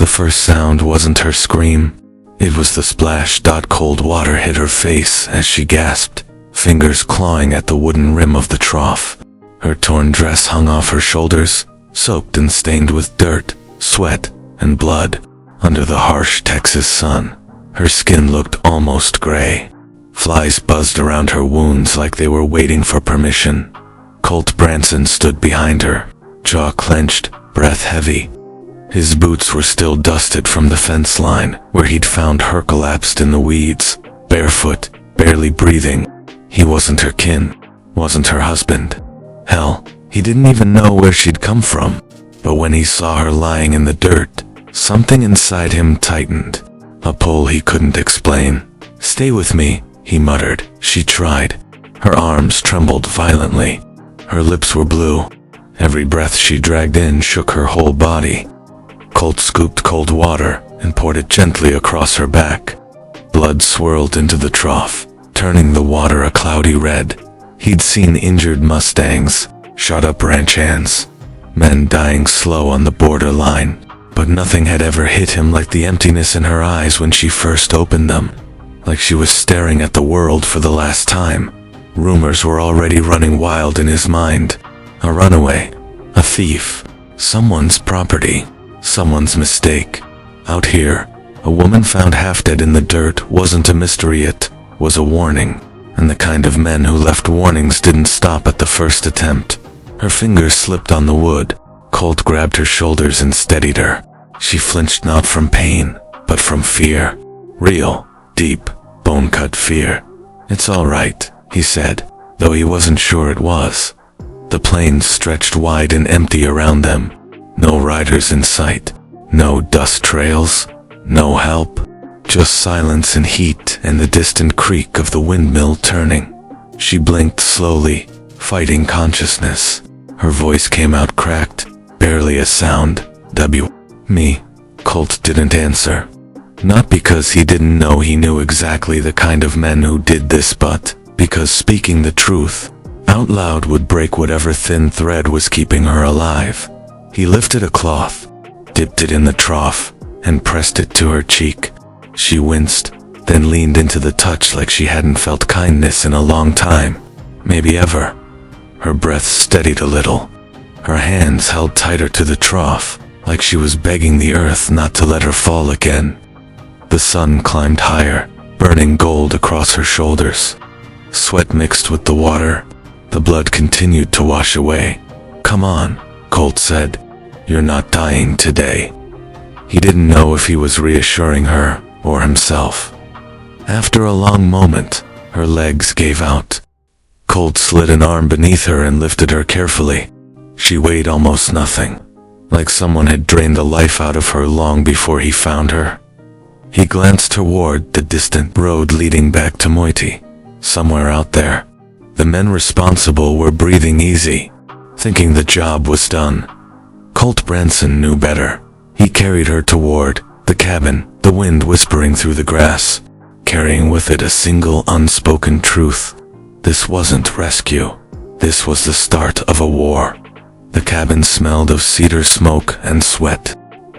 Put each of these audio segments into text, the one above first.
The first sound wasn't her scream. It was the splash. Cold water hit her face as she gasped, fingers clawing at the wooden rim of the trough. Her torn dress hung off her shoulders, soaked and stained with dirt, sweat, and blood. Under the harsh Texas sun, her skin looked almost gray. Flies buzzed around her wounds like they were waiting for permission. Colt Branson stood behind her, jaw clenched, breath heavy. His boots were still dusted from the fence line, where he'd found her collapsed in the weeds, barefoot, barely breathing. He wasn't her kin, wasn't her husband. Hell, he didn't even know where she'd come from. But when he saw her lying in the dirt, something inside him tightened. A pull he couldn't explain. "Stay with me," he muttered. She tried. Her arms trembled violently. Her lips were blue. Every breath she dragged in shook her whole body. Colt scooped cold water and poured it gently across her back. Blood swirled into the trough, turning the water a cloudy red. He'd seen injured Mustangs, shot up ranch hands, men dying slow on the borderline, but nothing had ever hit him like the emptiness in her eyes when she first opened them. Like she was staring at the world for the last time. Rumors were already running wild in his mind. A runaway, a thief, someone's property, someone's mistake. Out here, a woman found half dead in the dirt wasn't a mystery, it was a warning. And the kind of men who left warnings didn't stop at the first attempt. Her fingers slipped on the wood. Colt grabbed her shoulders and steadied her. She flinched not from pain, but from fear. Real, deep, bone-cut fear. "It's all right," he said, though he wasn't sure it was. The plains stretched wide and empty around them. No riders in sight. No dust trails. No help. Just silence and heat and the distant creak of the windmill turning. She blinked slowly, fighting consciousness. Her voice came out cracked, barely a sound. Me. Colt didn't answer. Not because he didn't know he knew exactly the kind of men who did this, but because speaking the truth out loud would break whatever thin thread was keeping her alive. He lifted a cloth, dipped it in the trough, and pressed it to her cheek. She winced, then leaned into the touch like she hadn't felt kindness in a long time, maybe ever. Her breath steadied a little. Her hands held tighter to the trough, like she was begging the earth not to let her fall again. The sun climbed higher, burning gold across her shoulders. Sweat mixed with the water. The blood continued to wash away. "Come on," Colt said. "You're not dying today." He didn't know if he was reassuring her or himself. After a long moment, her legs gave out. Colt slid an arm beneath her and lifted her carefully. She weighed almost nothing, like someone had drained the life out of her long before he found her. He glanced toward the distant road leading back to Moiti. Somewhere out there, the men responsible were breathing easy, thinking the job was done. Colt Branson knew better. He carried her toward the cabin, the wind whispering through the grass, carrying with it a single unspoken truth. This wasn't rescue. This was the start of a war. The cabin smelled of cedar smoke and sweat,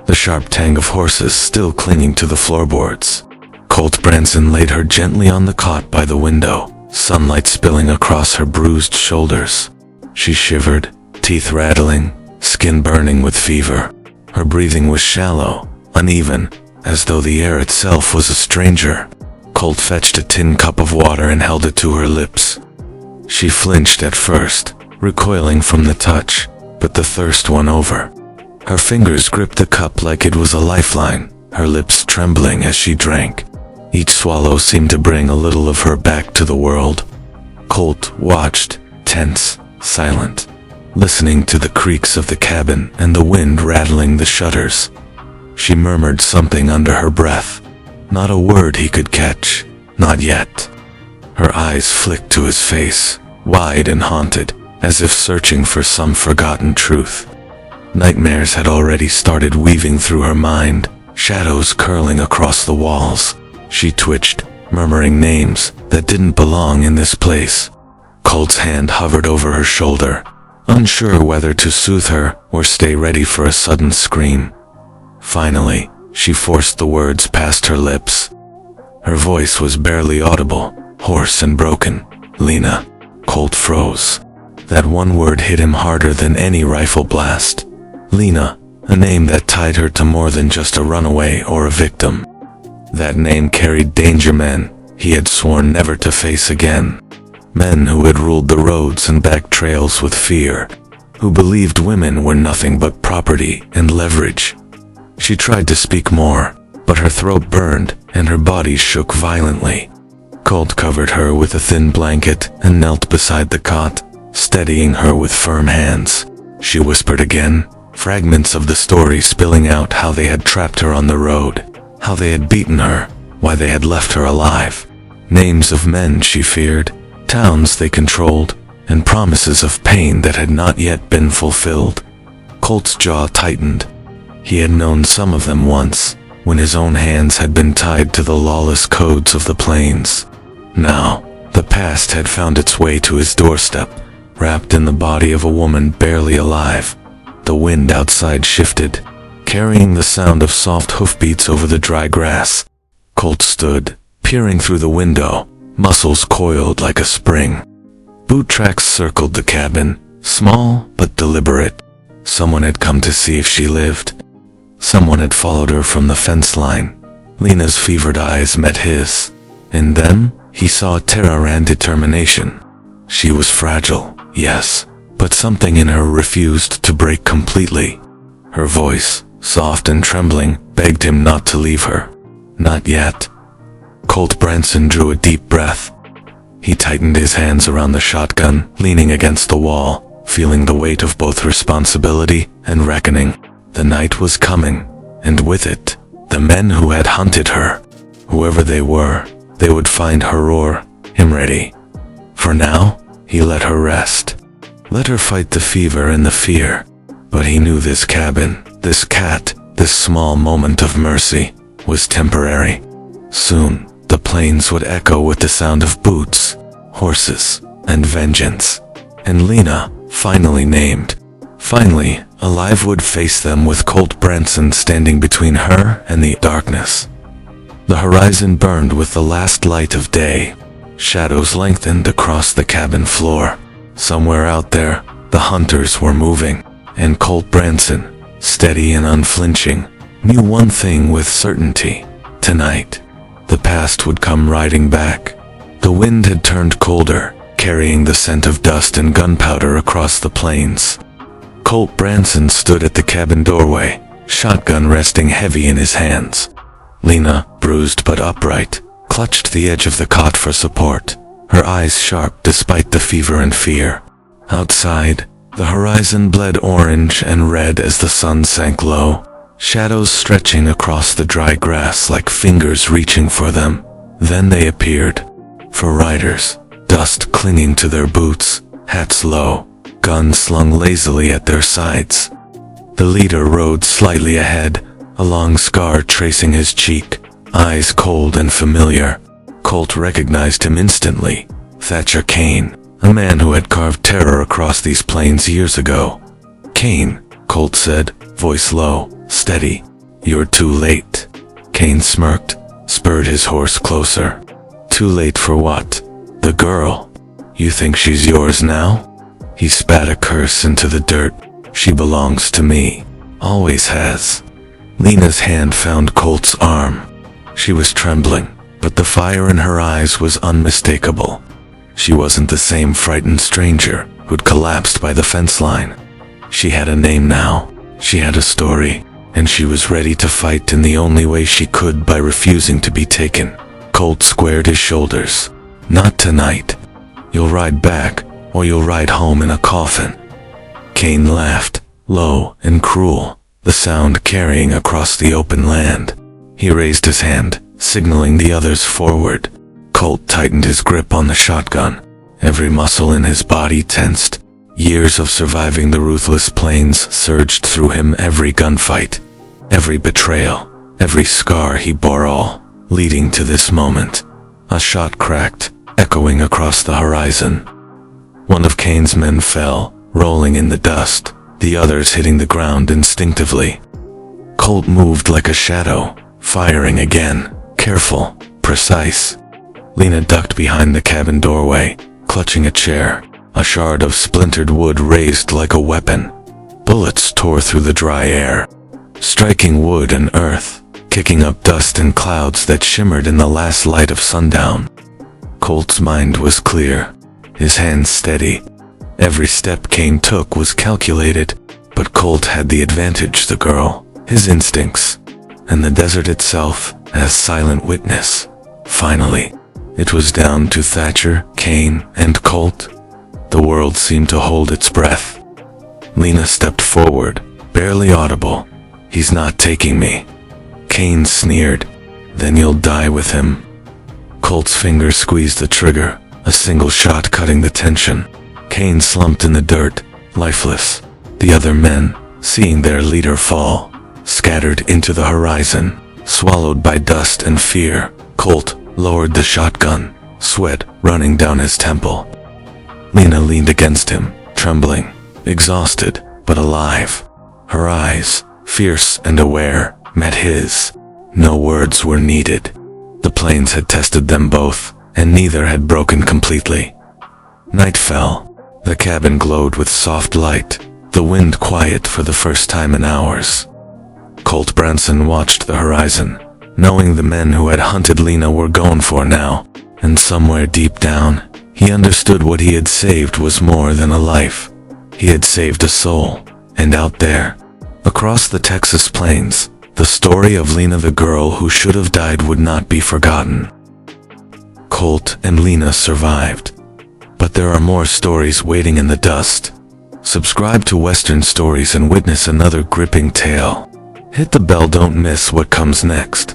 the sharp tang of horses still clinging to the floorboards. Colt Branson laid her gently on the cot by the window, sunlight spilling across her bruised shoulders. She shivered, teeth rattling, skin burning with fever. Her breathing was shallow, uneven, as though the air itself was a stranger. Colt fetched a tin cup of water and held it to her lips. She flinched at first, recoiling from the touch, but the thirst won over. Her fingers gripped the cup like it was a lifeline, her lips trembling as she drank. Each swallow seemed to bring a little of her back to the world. Colt watched, tense, silent, listening to the creaks of the cabin and the wind rattling the shutters. She murmured something under her breath. Not a word he could catch, not yet. Her eyes flicked to his face, wide and haunted, as if searching for some forgotten truth. Nightmares had already started weaving through her mind, shadows curling across the walls. She twitched, murmuring names that didn't belong in this place. Colt's hand hovered over her shoulder, unsure whether to soothe her or stay ready for a sudden scream. Finally, She forced the words past her lips. Her voice was barely audible, hoarse and broken. Lena. Colt froze. That one word hit him harder than any rifle blast. Lena, a name that tied her to more than just a runaway or a victim. That name carried danger men he had sworn never to face again. Men who had ruled the roads and back trails with fear, who believed women were nothing but property and leverage. She tried to speak more, but her throat burned and her body shook violently. Colt covered her with a thin blanket and knelt beside the cot, steadying her with firm hands. She whispered again, fragments of the story spilling out: how they had trapped her on the road, how they had beaten her, why they had left her alive. Names of men she feared, towns they controlled, and promises of pain that had not yet been fulfilled. Colt's jaw tightened. He had known some of them once, when his own hands had been tied to the lawless codes of the plains. Now, the past had found its way to his doorstep, wrapped in the body of a woman barely alive. The wind outside shifted, carrying the sound of soft hoofbeats over the dry grass. Colt stood, peering through the window, muscles coiled like a spring. Boot tracks circled the cabin, small but deliberate. Someone had come to see if she lived. Someone had followed her from the fence line. Lena's fevered eyes met his. In them, he saw terror and determination. She was fragile, yes, but something in her refused to break completely. Her voice, soft and trembling, begged him not to leave her. Not yet. Colt Branson drew a deep breath. He tightened his hands around the shotgun, leaning against the wall, feeling the weight of both responsibility and reckoning. The night was coming, and with it, the men who had hunted her. Whoever they were, they would find her or him ready. For now, he let her rest. Let her fight the fever and the fear. But he knew this cabin, this cat, this small moment of mercy, was temporary. Soon, the plains would echo with the sound of boots, horses, and vengeance. And Lena, finally named, finally alive, would face them with Colt Branson standing between her and the darkness. The horizon burned with the last light of day. Shadows lengthened across the cabin floor. Somewhere out there, the hunters were moving, and Colt Branson, steady and unflinching, knew one thing with certainty. Tonight, the past would come riding back. The wind had turned colder, carrying the scent of dust and gunpowder across the plains. Colt Branson stood at the cabin doorway, shotgun resting heavy in his hands. Lena, bruised but upright, clutched the edge of the cot for support, her eyes sharp despite the fever and fear. Outside, the horizon bled orange and red as the sun sank low, shadows stretching across the dry grass like fingers reaching for them. Then they appeared. For riders, dust clinging to their boots, hats low, guns slung lazily at their sides. The leader rode slightly ahead, a long scar tracing his cheek, eyes cold and familiar. Colt recognized him instantly. Thatcher Kane, a man who had carved terror across these plains years ago. "Kane," Colt said, voice low, steady. "You're too late." Kane smirked, spurred his horse closer. "Too late for what? The girl. You think she's yours now?" He spat a curse into the dirt. "She belongs to me. Always has." Lena's hand found Colt's arm. She was trembling, but the fire in her eyes was unmistakable. She wasn't the same frightened stranger who'd collapsed by the fence line. She had a name now. She had a story, and she was ready to fight in the only way she could, by refusing to be taken. Colt squared his shoulders. "Not tonight. You'll ride back, or you'll ride home in a coffin." Kane laughed, low and cruel, the sound carrying across the open land. He raised his hand, signaling the others forward. Colt tightened his grip on the shotgun. Every muscle in his body tensed. Years of surviving the ruthless plains surged through him. Every gunfight, every betrayal, every scar he bore, all leading to this moment. A shot cracked, echoing across the horizon. One of Kane's men fell, rolling in the dust, the others hitting the ground instinctively. Colt moved like a shadow, firing again, careful, precise. Lena ducked behind the cabin doorway, clutching a chair, a shard of splintered wood raised like a weapon. Bullets tore through the dry air, striking wood and earth, kicking up dust and clouds that shimmered in the last light of sundown. Colt's mind was clear, his hands steady. Every step Kane took was calculated, but Colt had the advantage, the girl, his instincts, and the desert itself as silent witness. Finally, it was down to Thatcher, Kane, and Colt. The world seemed to hold its breath. Lena stepped forward, barely audible. "He's not taking me." Kane sneered. "Then you'll die with him." Colt's fingers squeezed the trigger, a single shot cutting the tension. Kane slumped in the dirt, lifeless. The other men, seeing their leader fall, scattered into the horizon, swallowed by dust and fear. Colt lowered the shotgun, sweat running down his temple. Lena leaned against him, trembling, exhausted, but alive. Her eyes, fierce and aware, met his. No words were needed. The plains had tested them both, and neither had broken completely. Night fell. The cabin glowed with soft light, the wind quiet for the first time in hours. Colt Branson watched the horizon, knowing the men who had hunted Lena were gone for now, and somewhere deep down, he understood what he had saved was more than a life. He had saved a soul, and out there, across the Texas plains, the story of Lena, the girl who should have died, would not be forgotten. Colt and Lena survived. But there are more stories waiting in the dust. Subscribe to Western Stories and witness another gripping tale. Hit the bell, don't miss what comes next.